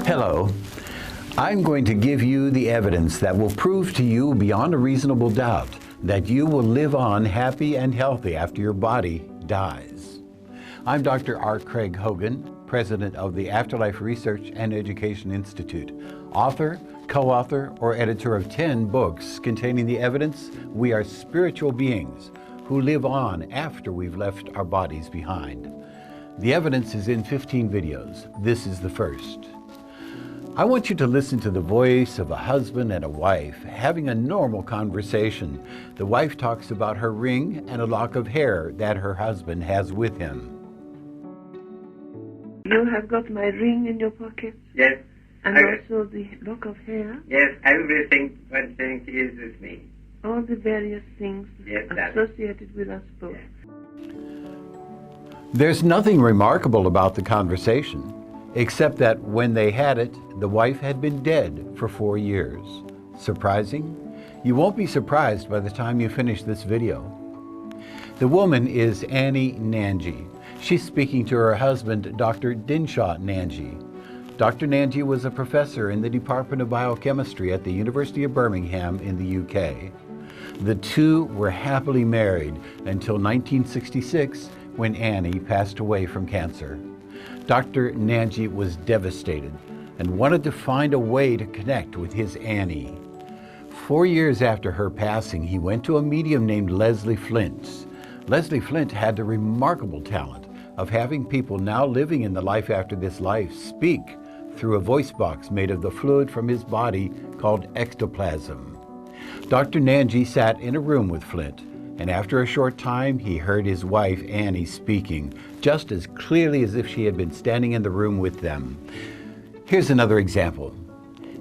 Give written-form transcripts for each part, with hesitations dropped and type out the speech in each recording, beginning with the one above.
Hello. I'm going to give you the evidence that will prove to you beyond a reasonable doubt that you will live on happy and healthy after your body dies. I'm Dr. R. Craig Hogan, president of the Afterlife Research and Education Institute, author, co-author, or editor of 10 books containing the evidence we are spiritual beings who live on after we've left our bodies behind. The evidence is in 15 videos. This is the first. I want you to listen to the voice of a husband and a wife having a normal conversation. The wife talks about her ring and a lock of hair that her husband has with him. You have got my ring in your pocket? Yes. And also the lock of hair? Yes, everything what thing is with me. All the various things associated with us both. Yes. There's nothing remarkable about the conversation, except that when they had it, the wife had been dead for 4 years. Surprising? You won't be surprised by the time you finish this video. The woman is Annie Nanji. She's speaking to her husband, Dr. Dinshaw Nanji. Dr. Nanji was a professor in the Department of Biochemistry at the University of Birmingham in the UK. The two were happily married until 1966, when Annie passed away from cancer. Dr. Nanji was devastated and wanted to find a way to connect with his Annie. 4 years after her passing, he went to a medium named Leslie Flint. Leslie Flint had the remarkable talent of having people now living in the life after this life speak through a voice box made of the fluid from his body called ectoplasm. Dr. Nanji sat in a room with Flint, and after a short time, he heard his wife, Annie, speaking, just as clearly as if she had been standing in the room with them. Here's another example.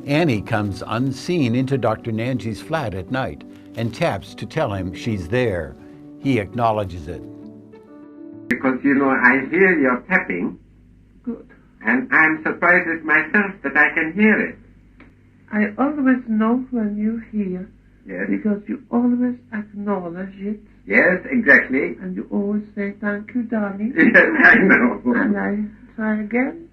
Annie comes unseen into Dr. Nanji's flat at night and taps to tell him she's there. He acknowledges it. Because, I hear your tapping. Good. And I'm surprised at myself that I can hear it. I always know when you hear. Yes. Because you always acknowledge it. Yes, exactly. And you always say, thank you, darling. Yes, I know. And I try again.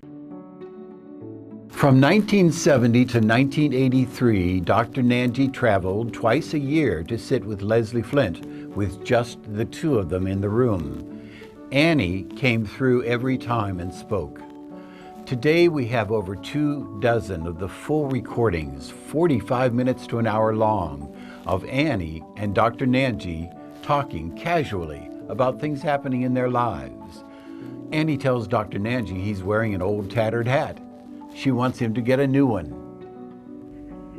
From 1970 to 1983, Dr. Nanji traveled twice a year to sit with Leslie Flint, with just the two of them in the room. Annie came through every time and spoke. Today we have over 24 of the full recordings, 45 minutes to an hour long, of Annie and Dr. Nanji talking casually about things happening in their lives. Annie tells Dr. Nanji he's wearing an old tattered hat. She wants him to get a new one.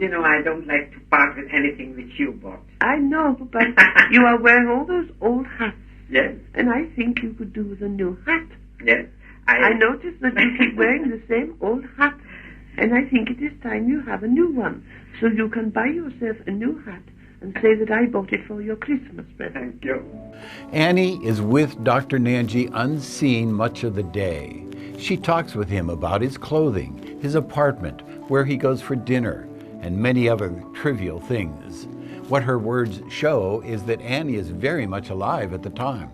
I don't like to part with anything which you bought. I know, but you are wearing all those old hats. Yes. And I think you could do with a new hat. Yes. I noticed that you keep wearing the same old hat, and I think it is time you have a new one, so you can buy yourself a new hat and say that I bought it for your Christmas present. Thank you. Annie is with Dr. Nanji unseen much of the day. She talks with him about his clothing, his apartment, where he goes for dinner, and many other trivial things. What her words show is that Annie is very much alive at the time.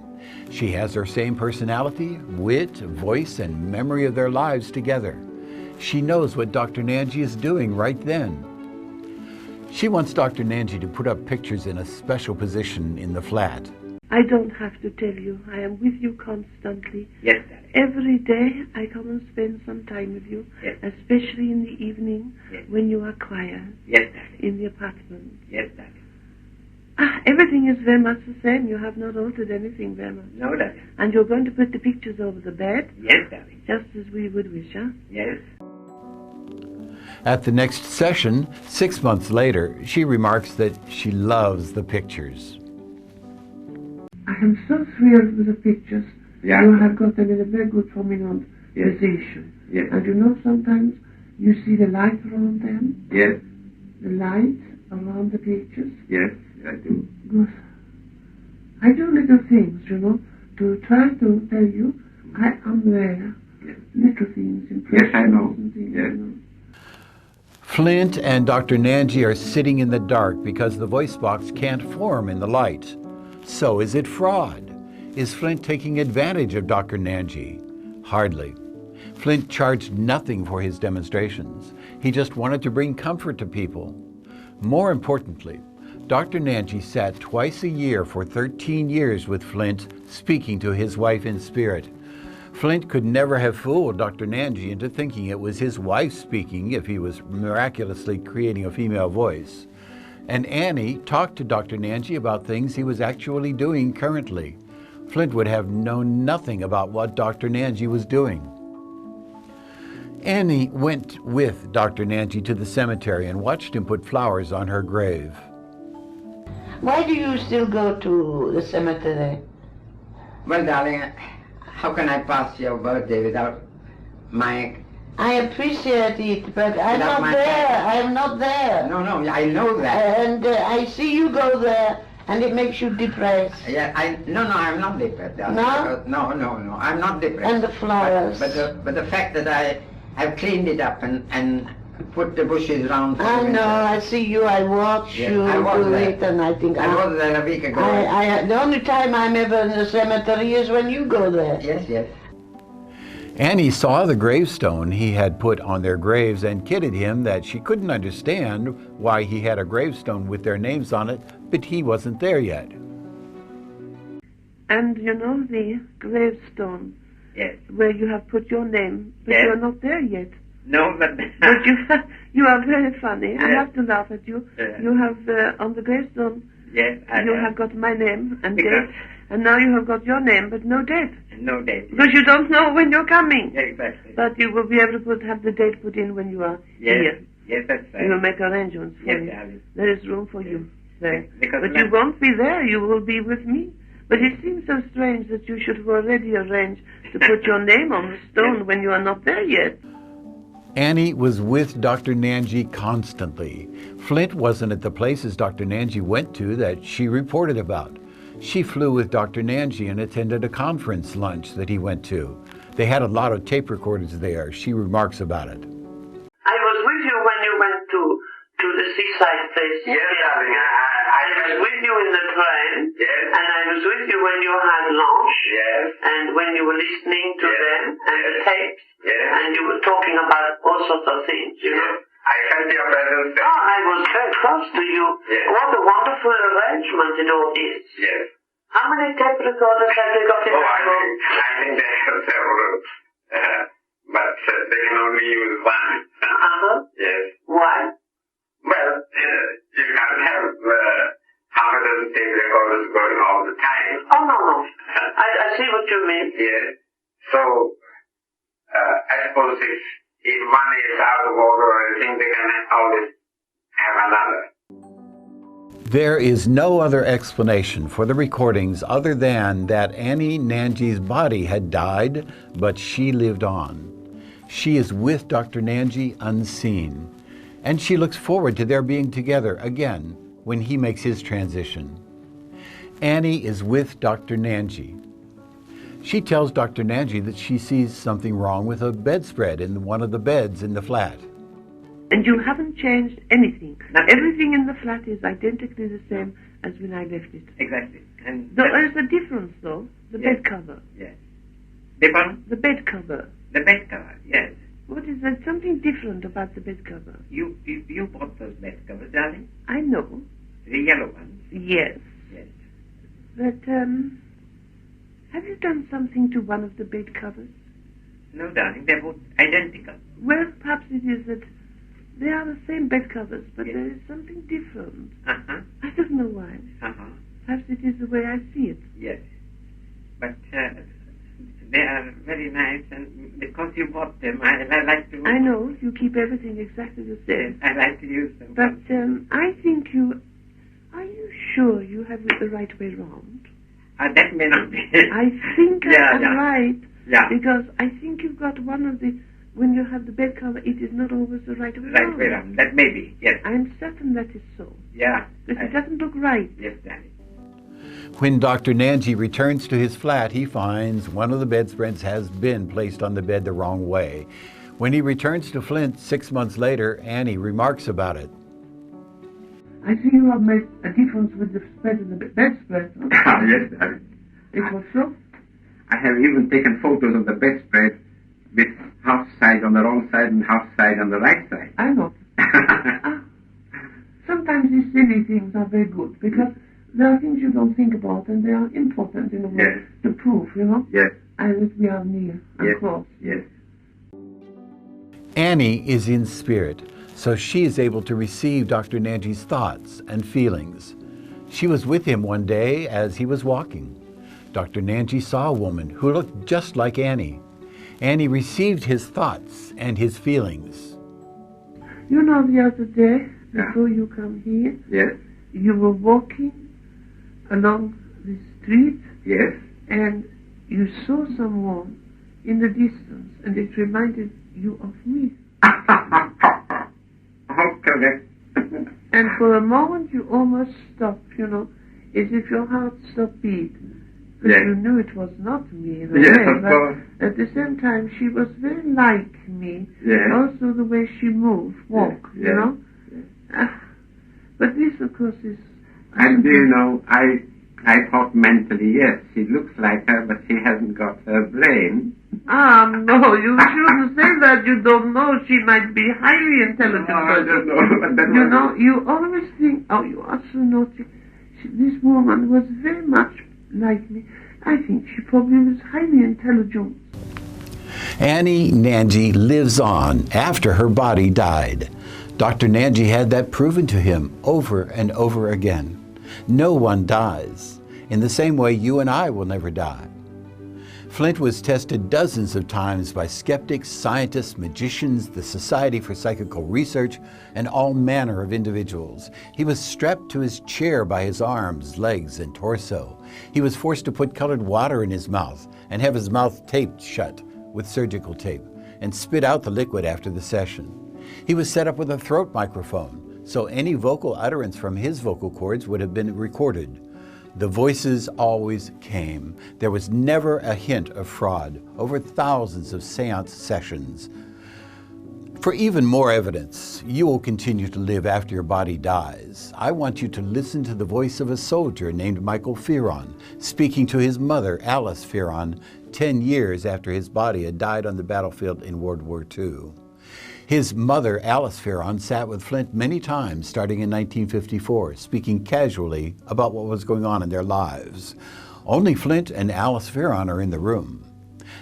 She has her same personality, wit, voice, and memory of their lives together. She knows what Dr. Nanji is doing right then. She wants Dr. Nanji to put up pictures in a special position in the flat. I don't have to tell you. I am with you constantly. Yes, Daddy. Every day I come and spend some time with you, yes. Especially in the evening, yes. When you are quiet. Yes, Daddy. In the apartment. Yes, Daddy. Everything is very much the same. You have not altered anything very much. No, Daddy. And you're going to put the pictures over the bed? Yes, Daddy. Just as we would wish, huh? Yes. At the next session, 6 months later, she remarks that she loves the pictures. I am so thrilled with the pictures. Yeah. You have got them in a very good prominent position. Yes. And sometimes you see the light around them. Yes. The light around the pictures. Yes, I do. Good. I do little things, to try to tell you I am there. Yes. Little things, Yes, I know. Things, Yes. Flint and Dr. Nanji are sitting in the dark because the voice box can't form in the light. So is it fraud? Is Flint taking advantage of Dr. Nanji? Hardly. Flint charged nothing for his demonstrations. He just wanted to bring comfort to people. More importantly, Dr. Nanji sat twice a year for 13 years with Flint, speaking to his wife in spirit. Flint could never have fooled Dr. Nanji into thinking it was his wife speaking if he was miraculously creating a female voice. And Annie talked to Dr. Nanji about things he was actually doing currently. Flint would have known nothing about what Dr. Nanji was doing. Annie went with Dr. Nanji to the cemetery and watched him put flowers on her grave. Why do you still go to the cemetery? Well, darling, how can I pass your birthday without my... I appreciate it, but I'm Without not my there. family. I'm not there. No, I know that. And I see you go there, and it makes you depressed. Yeah, I'm not depressed, darling. No? Because, no, I'm not depressed. And the flowers. But the fact that I have cleaned it up and put the bushes around for the I winter. know, I see you, I watch Yes, you I was do there. it, and I think I was there a week ago. the only time I'm ever in the cemetery is when you go there. Yes. Annie saw the gravestone he had put on their graves and kidded him that she couldn't understand why he had a gravestone with their names on it, but he wasn't there yet. And you know the gravestone Yes. where you have put your name, but Yes. you are not there yet. No, but... But you are very funny. I Yes. have to laugh at you. Yes. You have on the gravestone, Yes, I you have got my name and Because- date, and now you have got your name but no date. No date. Because you don't know when you're coming. Exactly. But you will be able to have the date put in when you are here. Yes, that's right. We will make arrangements for Yes, you. darling. There is room for you there. Because But my- you won't be there. You will be with me. But it seems so strange that you should have already arranged to put your name on the stone when you are not there yet. Annie was with Dr. Nanji constantly. Flint wasn't at the places Dr. Nanji went to that she reported about. She flew with Dr. Nanji and attended a conference lunch that he went to. They had a lot of tape recorders there. She remarks about it. I was with you when you went to the seaside place. Yes, darling, I was with you in the train. Yes. And I was with you when you had lunch. Yes. And when you were listening to Yes. them and the tapes. Yes. And you were talking about all sorts of things, you know. I felt your presence there. Oh, I was very close to you. Yes. What a wonderful arrangement it all is. Yes. How many tape recorders have they got in Oh, that room? I think they have several. But they can only use one. Uh-huh. Yes. Why? Well, you can't have half a dozen tape recorders going all the time. Oh, no. I see what you mean. Yes. So, I suppose if one is out of order or anything, they can always have another. There is no other explanation for the recordings other than that Annie Nanji's body had died, but she lived on. She is with Dr. Nanji unseen, and she looks forward to their being together again when he makes his transition. Annie is with Dr. Nanji. She tells Dr. Nanji that she sees something wrong with a bedspread in one of the beds in the flat. And you haven't changed anything. Everything in the flat is identically the same as when I left it. Exactly. And There is a difference, though. The Yes. bed cover. yes. The one, The bed cover. the bed cover, yes. What is there? Something different about the bed cover. You bought those bed covers, darling? I know. The yellow ones? Yes. Yes. But, have you done something to one of the bed covers? No, darling, they're both identical. Well, perhaps it is that they are the same bed covers, but Yes. there is something different. Uh-huh. I don't know why. Uh-huh. Perhaps it is the way I see it. Yes. But they are very nice, and because you bought them, I like to... I know you keep everything exactly the Yes, same. I like to use them. But I think you... Are you sure you have it the right way round? That may not be... I think Yeah, I'm yeah. right. Yeah. Because I think you've got one of the... When you have the bed cover, it is not always the right way round. Right way round. That may be, yes. I'm certain that is so. Yeah. But it doesn't look right. Yes, darling. When Dr. Nanji returns to his flat, he finds one of the bedspreads has been placed on the bed the wrong way. When he returns to Flint 6 months later, Annie remarks about it. I see you have made a difference with the spread of the bedspread. Yes, darling. It was so? I have even taken photos of the bedspread with half side on the wrong side and half side on the right side. I know. Sometimes these silly things are very good because there are things you don't think about and they are important in a way Yes. to prove, you know. Yes. And that we are near and Yes. close. Yes. Annie is in spirit, so she is able to receive Dr. Nanji's thoughts and feelings. She was with him one day as he was walking. Dr. Nanji saw a woman who looked just like Annie. Annie received his thoughts and his feelings. You know, the other day, Yeah. before you come here, Yes. you were walking along the street Yes. and you saw someone in the distance and it reminded you of me. Oh, correct. And for a moment you almost stopped, you know, as if your heart stopped beat. But Yes. you knew it was not me in a Yes, way. of But course. at the same time, she was very like me. Yes. Also the way she walk, Yes, you know. yes. But this, of course, is... And do you know, I thought mentally, yes, he looks like her, but he hasn't got her brain. No, you shouldn't say that. You don't know. She might be highly intelligent. I don't know. But that You was- know, you always think, oh, you are so naughty. This woman was very much like me. I think she probably was highly intelligent. Annie Nanji lives on after her body died. Dr. Nanji had that proven to him over and over again. No one dies. In the same way, you and I will never die. Flint was tested dozens of times by skeptics, scientists, magicians, the Society for Psychical Research, and all manner of individuals. He was strapped to his chair by his arms, legs, and torso. He was forced to put colored water in his mouth and have his mouth taped shut with surgical tape and spit out the liquid after the session. He was set up with a throat microphone, so any vocal utterance from his vocal cords would have been recorded. The voices always came. There was never a hint of fraud over thousands of seance sessions. For even more evidence, you will continue to live after your body dies. I want you to listen to the voice of a soldier named Michael Fearon, speaking to his mother, Alice Fearon, 10 years after his body had died on the battlefield in World War II. His mother, Alice Fearon, sat with Flint many times starting in 1954, speaking casually about what was going on in their lives. Only Flint and Alice Fearon are in the room.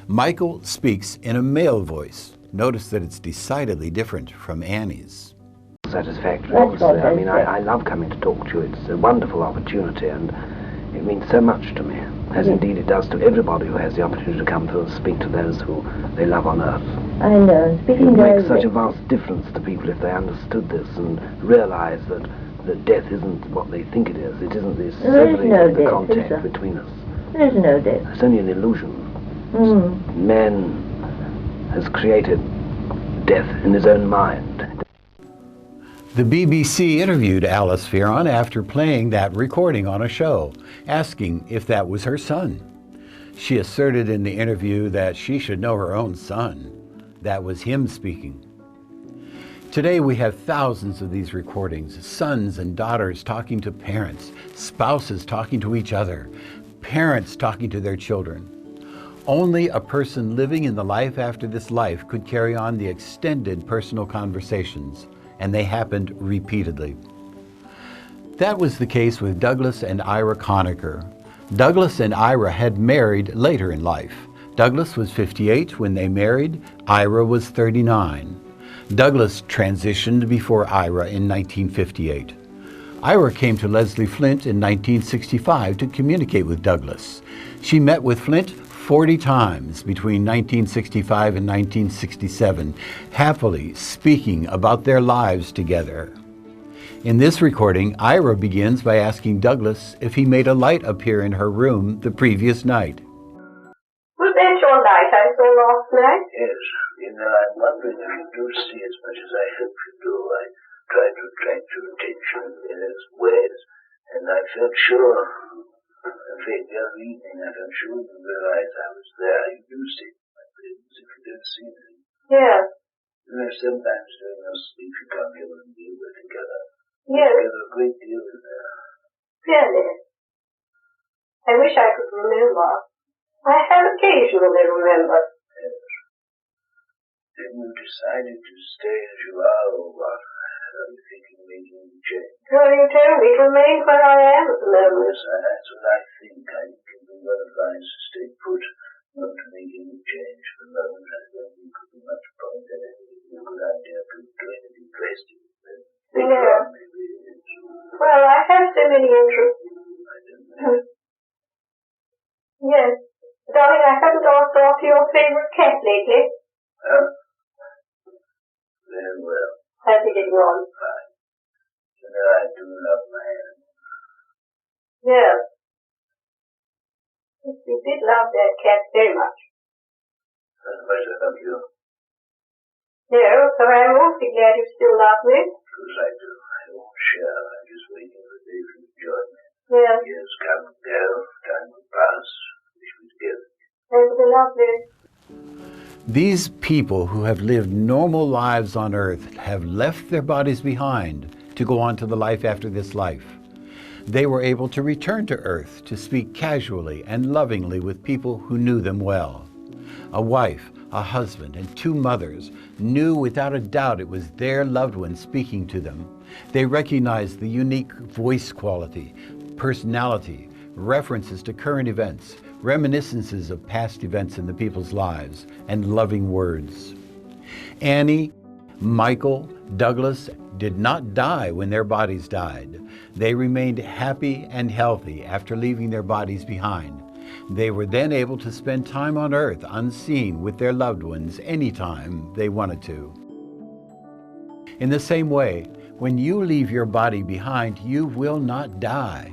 Michael speaks in a male voice. Notice that it's decidedly different from Annie's. Satisfactory, obviously. I mean, I love coming to talk to you. It's a wonderful opportunity, and it means so much to me, as indeed it does to everybody who has the opportunity to come to speak to those who they love on earth. I know. It Speaking would very make such a vast difference to people if they understood this and realized that death isn't what they think it is. It isn't this There is severing no of the death, contact is there? between us. There is no death. It's only an illusion. Man has created death in his own mind. The BBC interviewed Alice Fearon after playing that recording on a show, asking if that was her son. She asserted in the interview that she should know her own son. That was him speaking. Today we have thousands of these recordings, sons and daughters talking to parents, spouses talking to each other, parents talking to their children. Only a person living in the life after this life could carry on the extended personal conversations, and they happened repeatedly. That was the case with Douglas and Ira Conacher. Douglas and Ira had married later in life. Douglas was 58 when they married. Ira was 39. Douglas transitioned before Ira in 1958. Ira came to Leslie Flint in 1965 to communicate with Douglas. She met with Flint 40 times between 1965 and 1967, happily speaking about their lives together. In this recording, Ira begins by asking Douglas if he made a light appear in her room the previous night. Was that your light I saw last night? Yes, I'm wondering if you do see as much as I hope you do. I try to attract your attention in various ways, and I felt sure, in fact, the other evening, I felt sure you realized I was there. You do see my face, if you don't see me. Yes. You know, sometimes during your sleep you can't get a deal with together. Yes. Together a great deal in there. Really. I wish I could remember. I have occasionally remembered. Yes. Then you decided to stay as you are, or what? Are you thinking of making a change? Well, you told me to remain where I am at the moment. Yes, that's what I think. I think it would be well advised to stay put, not to make any change for the moment. I don't think it could be much point in it. It would be a good idea to do anything drastic. Yeah. Well, I have so many interests. I don't know. Yes. Darling, I haven't asked after your favourite cat lately. Well, very well. How's he getting on? Fine. You know, I do love my animals. Yes. You did love that cat very much. As much as I love you. No, so I'm awfully glad you still love me. Of course I do. I won't share. I'm just waiting for the day to enjoy me. Yes. Years come and go. Time will pass. Wish we together. That would be lovely. These people who have lived normal lives on earth have left their bodies behind to go on to the life after this life. They were able to return to earth to speak casually and lovingly with people who knew them well. A wife, a husband, and two mothers knew without a doubt it was their loved one speaking to them. They recognized the unique voice quality, personality, references to current events, reminiscences of past events in the people's lives, and loving words. Annie, Michael, Douglas did not die when their bodies died. They remained happy and healthy after leaving their bodies behind. They were then able to spend time on earth unseen with their loved ones anytime they wanted to. In the same way, when you leave your body behind, you will not die.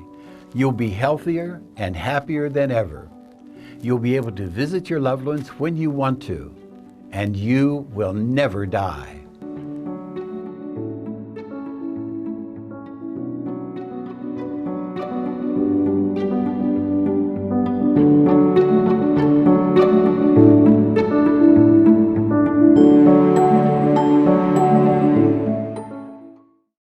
You'll be healthier and happier than ever. You'll be able to visit your loved ones when you want to, and you will never die.